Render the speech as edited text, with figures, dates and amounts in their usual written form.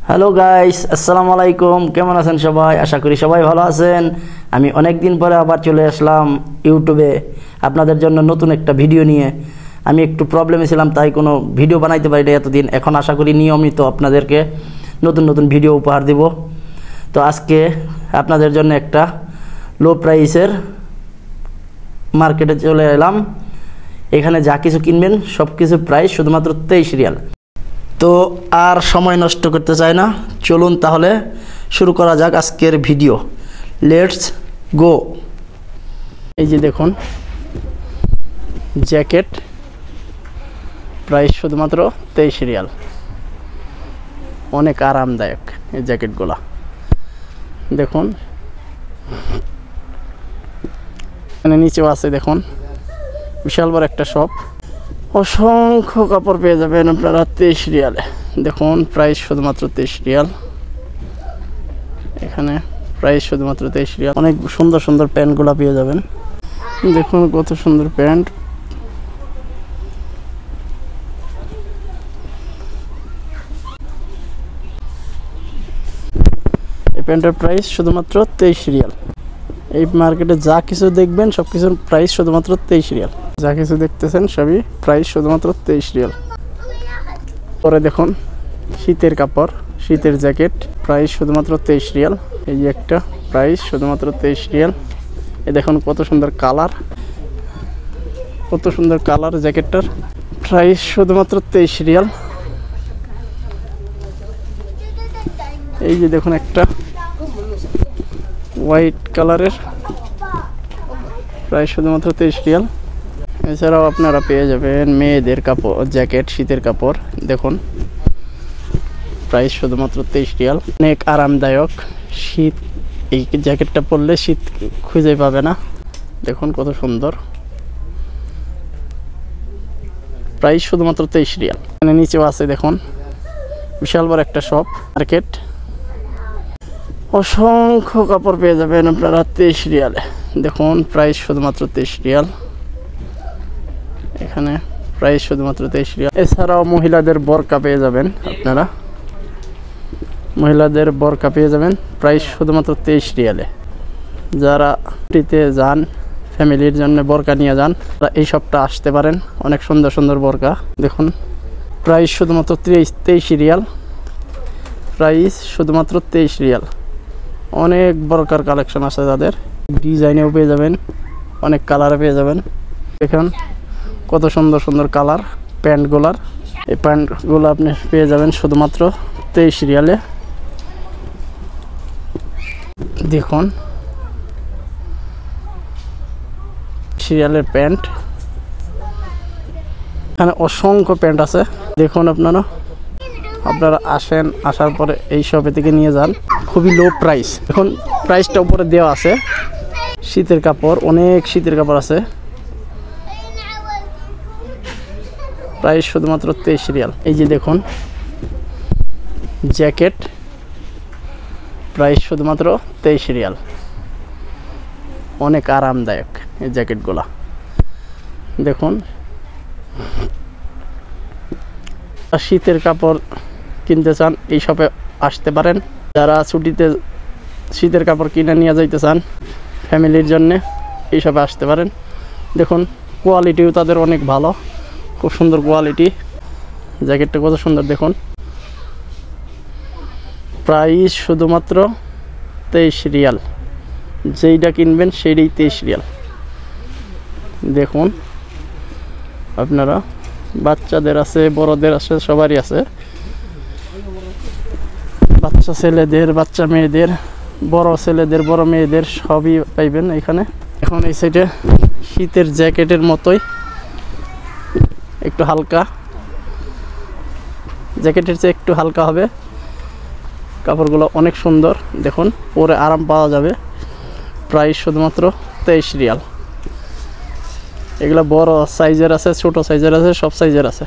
Hello guys, আসসালামু আলাইকুম। কেমন আছেন সবাই? আশা করি সবাই ভালো আছেন। আমি অনেক দিন পরে আবার চলে আসলাম ইউটিউবে আপনাদের জন্য নতুন একটা ভিডিও নিয়ে। আমি একটু প্রবলেমে ছিলাম, তাই কোনো ভিডিও বানাইতে পারি না এতদিন। এখন আশা করি নিয়মিত আপনাদেরকে নতুন নতুন ভিডিও উপহার দিব। তো আজকে আপনাদের জন্য একটা লো প্রাইসের মার্কেটে চলে এলাম। এখানে যা কিছু কিনবেন সব কিছু প্রাইস শুধুমাত্র 23 রিয়াল। তো আর সময় নষ্ট করতে চাই না, চলুন তাহলে শুরু করা যাক আজকের ভিডিও। Let's go. এই যে দেখুন জ্যাকেট, প্রাইস শুধুমাত্র 23 রিয়াল। অনেক আরামদায়ক এই জ্যাকেটগুলো। দেখুন এখানে নিচেও আছে, দেখুন বিশাল বড় একটা শপ। অসংখ্য কাপড় পেয়ে যাবেন আপনারা 23 রিয়ালে। দেখুন প্রাইস শুধুমাত্র 23 রিয়াল। এখানে প্রাইস শুধুমাত্র 23 রিয়াল। অনেক সুন্দর সুন্দর প্যান্টগুলো পেয়ে যাবেন। দেখুন কত সুন্দর প্যান্ট। এই প্যান্টের প্রাইস শুধুমাত্র 23 রিয়াল। এই মার্কেটে যা কিছু দেখবেন সব কিছুর প্রাইস শুধুমাত্র 23 রিয়াল। যা কিছু দেখতেছেন সবই প্রাইস শুধুমাত্র 23 রিয়াল। পরে দেখুন শীতের কাপড়, শীতের জ্যাকেট, প্রাইস শুধুমাত্র 23 রিয়াল। এই যে একটা প্রাইস শুধুমাত্র 23 রিয়াল। এই দেখুন কত সুন্দর কালার, কত সুন্দর কালার জ্যাকেটটার। প্রাইস শুধুমাত্র 23 রিয়াল। এই যে দেখুন একটা হোয়াইট কালারের, প্রাইস শুধুমাত্র 23 রিয়াল। এছাড়াও আপনারা পেয়ে যাবেন মেয়েদের কাপড়, জ্যাকেট, শীতের কাপড়। দেখুন প্রাইস শুধুমাত্র 23 রিয়াল। অনেক আরামদায়ক। শীত, এই জ্যাকেটটা পরলে শীত খুঁজে পাবে না। দেখুন কত সুন্দর। প্রাইস শুধুমাত্র 23 রিয়াল। এখানে নিচেও আছে, দেখুন বিশাল বড় একটা শপ মার্কেট। অসংখ্য কাপড় পেয়ে যাবেন আপনারা 23 রিয়ালে। দেখুন প্রাইস শুধুমাত্র 23 রিয়াল। এখানে প্রাইস শুধুমাত্র 23 রিয়াল। এছাড়াও মহিলাদের বোরকা পেয়ে যাবেন আপনারা, মহিলাদের বোরকা পেয়ে যাবেন প্রাইস শুধুমাত্র 23 রিয়ালে। যারা ছুটিতে যান, ফ্যামিলির জন্য বোরকা নিয়ে যান, তারা এই শপটা আসতে পারেন। অনেক সুন্দর সুন্দর বোরকা। দেখুন প্রাইস শুধুমাত্র 23 রিয়াল। প্রাইস শুধুমাত্র 23 রিয়াল। অনেক বোরকার কালেকশন আছে তাদের, ডিজাইনেও পেয়ে যাবেন, অনেক কালারে পেয়ে যাবেন। দেখুন কত সুন্দর সুন্দর কালার প্যান্টগুলার। এই প্যান্টগুলো আপনি পেয়ে যাবেন শুধুমাত্র 23 রিয়ালে। দেখুন সিরিয়ালের প্যান্ট, এখানে অসংখ্য প্যান্ট আছে। দেখুন আপনারা আসেন, আসার পরে এই শপে থেকে নিয়ে যান। খুবই লো প্রাইস। এখন প্রাইসটা উপরে দেওয়া আছে। শীতের কাপড়, অনেক শীতের কাপড় আছে। প্রাইস শুধুমাত্র 23 রিয়াল। এই যে দেখুন জ্যাকেট, প্রাইস শুধুমাত্র 23 রিয়াল। অনেক আরামদায়ক এই জ্যাকেটগুলা। দেখুন শীতের কাপড় কিনতে চান এই শপে আসতে পারেন। যারা ছুটিতে শীতের কাপড় কিনে নিয়ে যাইতে চান ফ্যামিলির জন্যে, এই শপে আসতে পারেন। দেখুন কোয়ালিটিও তাদের অনেক ভালো, খুব সুন্দর কোয়ালিটি। জ্যাকেটটা কত সুন্দর দেখুন। প্রাইস শুধুমাত্র 23 রিয়াল। যেইটা কিনবেন সেইটাই 23 রিয়াল। দেখুন আপনারা, বাচ্চাদের আছে, বড়দের আছে, সবারই আছে। বাচ্চা ছেলেদের, বাচ্চা মেয়েদের, বড় ছেলেদের, বড় মেয়েদের সবই পাইবেন এখানে। এখন এই সাইডে শীতের জ্যাকেটের মতোই একটু হালকা, জ্যাকেটের চেয়ে একটু হালকা হবে। কাপড়গুলো অনেক সুন্দর। দেখুন পরে আরাম পাওয়া যাবে। প্রাইস শুধুমাত্র 23 রিয়াল। এগুলো বড় সাইজের আছে, ছোট সাইজের আছে, সব সাইজের আছে।